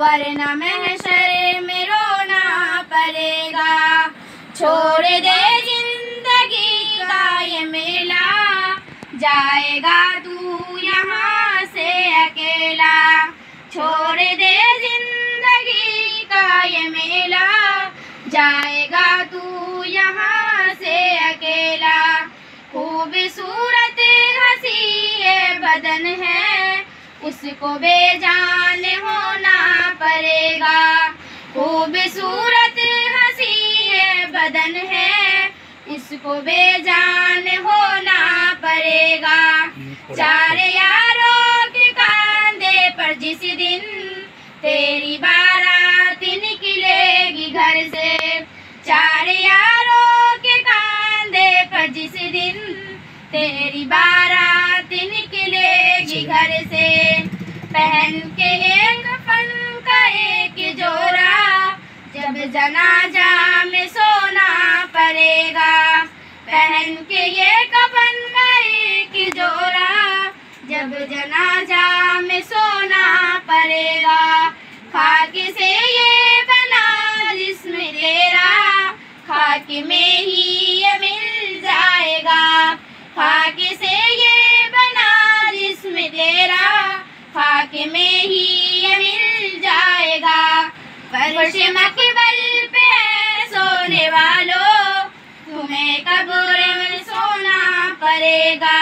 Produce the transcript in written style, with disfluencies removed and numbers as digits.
वरना महशर में रोना पड़ेगा। छोड़ दे जिंदगी का ये मेला, जाएगा तू यहाँ से अकेला। छोड़ दे जिंदगी का ये मेला, जाएगा तू यहाँ से अकेला। खूबसूरत हंसी ये बदन है, उसको बेजान होना पड़ेगा। खूबसूरत हंसी ये बदन है, इसको बेजान होना पड़ेगा। चार यारों के कंधे पर जिस दिन तेरी बारात निकलेगी घर से, चार यारों के कंधे पर जिस दिन तेरी बारात निकलेगी घर से। पहन के एक फन का एक जोड़ा, जब जनाजा में सोना पड़ेगा। पहन के ये कफन का एक जोड़ा, जब जनाजा में सोना पड़ेगा। खाक से ये बना जिस्म तेरा, खाक में ही ये मिल जाएगा। खाक से ये बना जिस्म तेरा, खाक में ही ये मिल जाएगा। फर्श मकबल पे है सोने वालों, तुम्हें कब्र में सोना पड़ेगा।